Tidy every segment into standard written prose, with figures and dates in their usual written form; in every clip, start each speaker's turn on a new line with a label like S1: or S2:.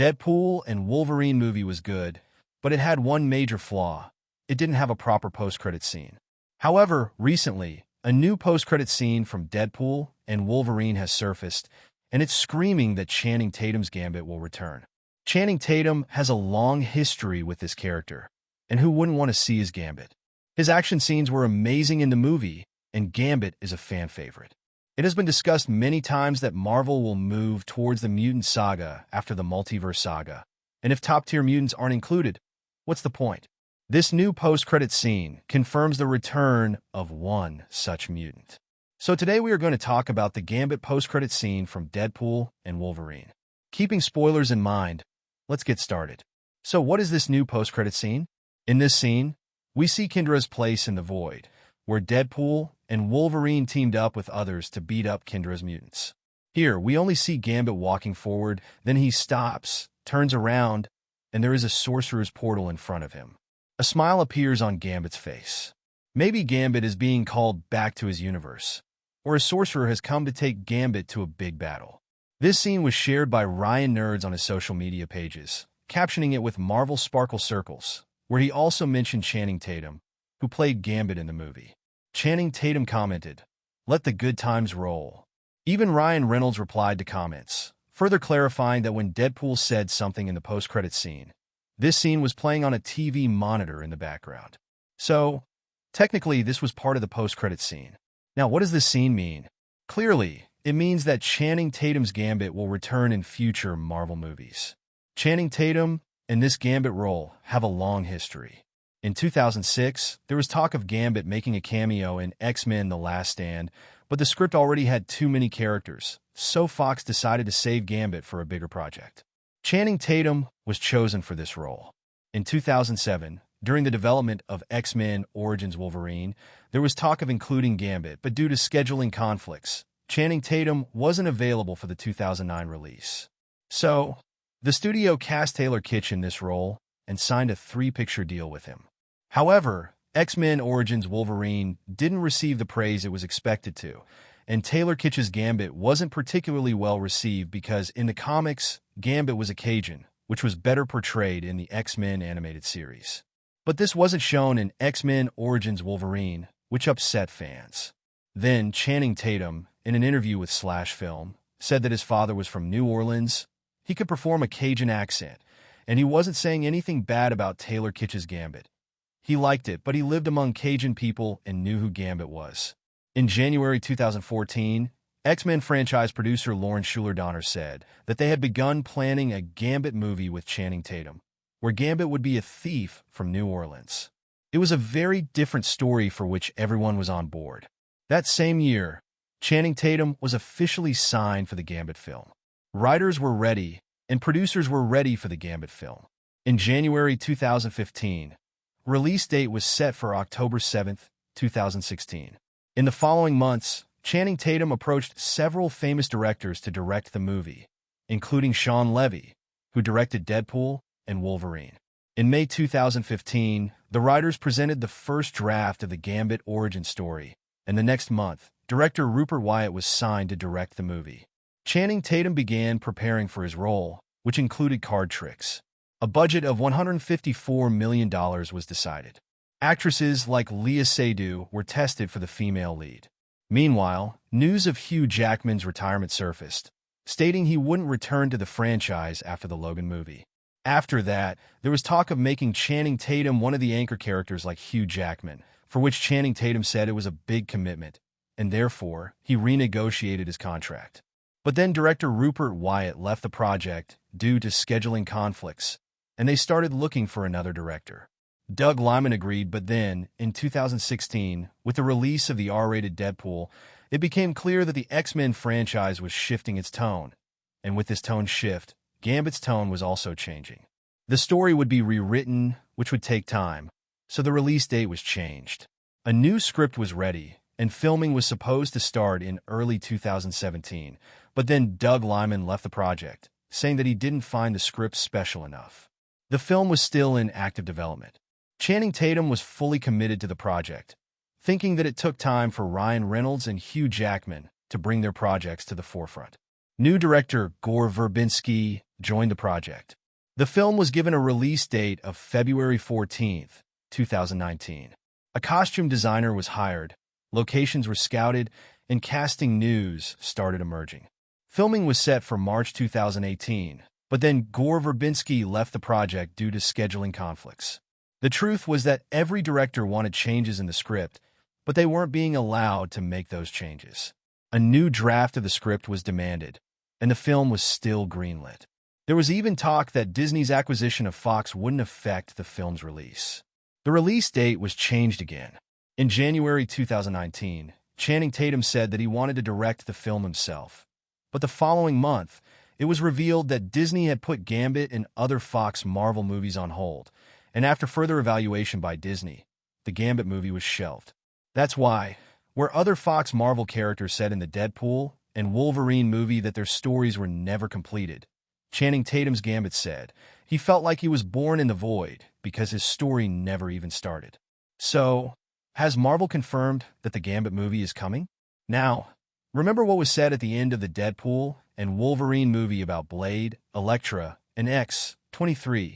S1: Deadpool and Wolverine movie was good, but it had one major flaw. It didn't have a proper post-credit scene. However, recently, a new post-credit scene from Deadpool and Wolverine has surfaced, and it's screaming that Channing Tatum's Gambit will return. Channing Tatum has a long history with this character, and who wouldn't want to see his Gambit? His action scenes were amazing in the movie, and Gambit is a fan favorite. It has been discussed many times that Marvel will move towards the Mutant Saga after the Multiverse Saga, and if top-tier mutants aren't included, what's the point? This new post-credit scene confirms the return of one such mutant. So today we are going to talk about the Gambit post-credit scene from Deadpool and Wolverine. Keeping spoilers in mind, let's get started. So what is this new post-credit scene? In this scene, we see Kendra's place in the void, where Deadpool and Wolverine teamed up with others to beat up Kendra's mutants. Here, we only see Gambit walking forward, then he stops, turns around, and there is a sorcerer's portal in front of him. A smile appears on Gambit's face. Maybe Gambit is being called back to his universe, or a sorcerer has come to take Gambit to a big battle. This scene was shared by Ryan Nerds on his social media pages, captioning it with Marvel Sparkle Circles, where he also mentioned Channing Tatum, who played Gambit in the movie. Channing Tatum commented, "Let the good times roll." Even Ryan Reynolds replied to comments, further clarifying that when Deadpool said something in the post-credits scene, this scene was playing on a TV monitor in the background. So, technically, this was part of the post-credits scene. Now, what does this scene mean? Clearly, it means that Channing Tatum's Gambit will return in future Marvel movies. Channing Tatum and this Gambit role have a long history. In 2006, there was talk of Gambit making a cameo in X-Men The Last Stand, but the script already had too many characters, so Fox decided to save Gambit for a bigger project. Channing Tatum was chosen for this role. In 2007, during the development of X-Men Origins Wolverine, there was talk of including Gambit, but due to scheduling conflicts, Channing Tatum wasn't available for the 2009 release. So, the studio cast Taylor Kitsch in this role and signed a 3-picture deal with him. However, X-Men Origins Wolverine didn't receive the praise it was expected to, and Taylor Kitsch's Gambit wasn't particularly well received because in the comics, Gambit was a Cajun, which was better portrayed in the X-Men animated series. But this wasn't shown in X-Men Origins Wolverine, which upset fans. Then Channing Tatum, in an interview with Slash Film, said that his father was from New Orleans, he could perform a Cajun accent, and he wasn't saying anything bad about Taylor Kitsch's Gambit. He liked it, but he lived among Cajun people and knew who Gambit was. In January 2014, X-Men franchise producer Lauren Schuler Donner said that they had begun planning a Gambit movie with Channing Tatum, where Gambit would be a thief from New Orleans. It was a very different story for which everyone was on board. That same year, Channing Tatum was officially signed for the Gambit film. Writers were ready, and producers were ready for the Gambit film. In January 2015, release date was set for October 7, 2016. In the following months, Channing Tatum approached several famous directors to direct the movie, including Sean Levy, who directed Deadpool and Wolverine. In May 2015, the writers presented the first draft of the Gambit origin story, and the next month, director Rupert Wyatt was signed to direct the movie. Channing Tatum began preparing for his role, which included card tricks. A budget of $154 million was decided. Actresses like Leah Seydoux were tested for the female lead. Meanwhile, news of Hugh Jackman's retirement surfaced, stating he wouldn't return to the franchise after the Logan movie. After that, there was talk of making Channing Tatum one of the anchor characters like Hugh Jackman, for which Channing Tatum said it was a big commitment, and therefore, he renegotiated his contract. But then director Rupert Wyatt left the project due to scheduling conflicts, and they started looking for another director. Doug Liman agreed, but then, in 2016, with the release of the R-rated Deadpool, it became clear that the X-Men franchise was shifting its tone, and with this tone shift, Gambit's tone was also changing. The story would be rewritten, which would take time, so the release date was changed. A new script was ready, and filming was supposed to start in early 2017, but then Doug Liman left the project, saying that he didn't find the script special enough. The film was still in active development. Channing Tatum was fully committed to the project, thinking that it took time for Ryan Reynolds and Hugh Jackman to bring their projects to the forefront. New director Gore Verbinski joined the project. The film was given a release date of February 14th, 2019. A costume designer was hired, locations were scouted, and casting news started emerging. Filming was set for March 2018, but then Gore Verbinski left the project due to scheduling conflicts. The truth was that every director wanted changes in the script, but they weren't being allowed to make those changes. A new draft of the script was demanded, and the film was still greenlit. There was even talk that Disney's acquisition of Fox wouldn't affect the film's release. The release date was changed again. In January 2019, Channing Tatum said that he wanted to direct the film himself. But the following month, it was revealed that Disney had put Gambit and other Fox Marvel movies on hold, and after further evaluation by Disney, the Gambit movie was shelved. That's why, where other Fox Marvel characters said in the Deadpool and Wolverine movie that their stories were never completed, Channing Tatum's Gambit said he felt like he was born in the void because his story never even started. So, has Marvel confirmed that the Gambit movie is coming? Now, remember what was said at the end of the Deadpool and Wolverine movie about Blade, Elektra, and X-23,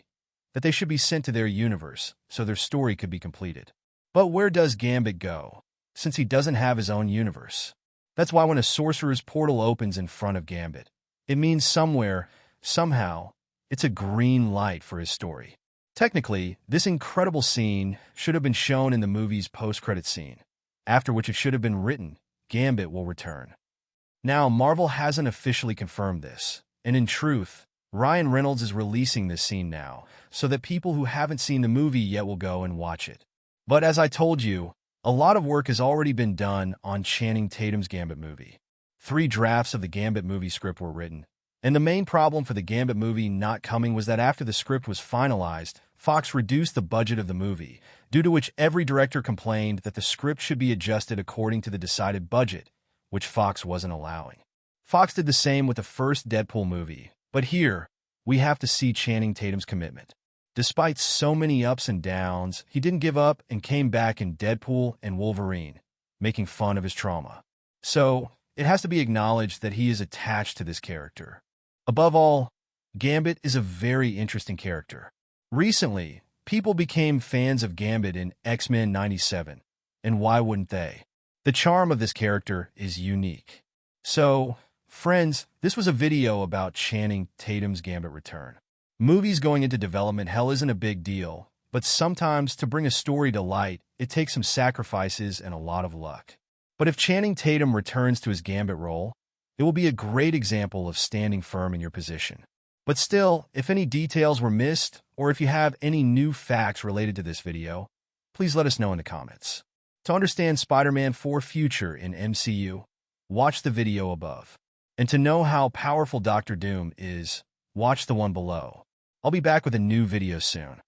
S1: that they should be sent to their universe so their story could be completed. But where does Gambit go, since he doesn't have his own universe? That's why when a sorcerer's portal opens in front of Gambit, it means somewhere, somehow, it's a green light for his story. Technically, this incredible scene should have been shown in the movie's post-credit scene, after which it should have been written, Gambit will return. Now, Marvel hasn't officially confirmed this, and in truth, Ryan Reynolds is releasing this scene now, so that people who haven't seen the movie yet will go and watch it. But as I told you, a lot of work has already been done on Channing Tatum's Gambit movie. 3 drafts of the Gambit movie script were written, and the main problem for the Gambit movie not coming was that after the script was finalized, Fox reduced the budget of the movie, due to which every director complained that the script should be adjusted according to the decided budget, which Fox wasn't allowing. Fox did the same with the first Deadpool movie, but here, we have to see Channing Tatum's commitment. Despite so many ups and downs, he didn't give up and came back in Deadpool and Wolverine, making fun of his trauma. So, it has to be acknowledged that he is attached to this character. Above all, Gambit is a very interesting character. Recently, people became fans of Gambit in X-Men 97, and why wouldn't they? The charm of this character is unique. So, friends, this was a video about Channing Tatum's Gambit return. Movies going into development hell isn't a big deal, but sometimes to bring a story to light, it takes some sacrifices and a lot of luck. But if Channing Tatum returns to his Gambit role, it will be a great example of standing firm in your position. But still, if any details were missed, or if you have any new facts related to this video, please let us know in the comments. To understand Spider-Man 4 future in MCU, watch the video above. And to know how powerful Doctor Doom is, watch the one below. I'll be back with a new video soon.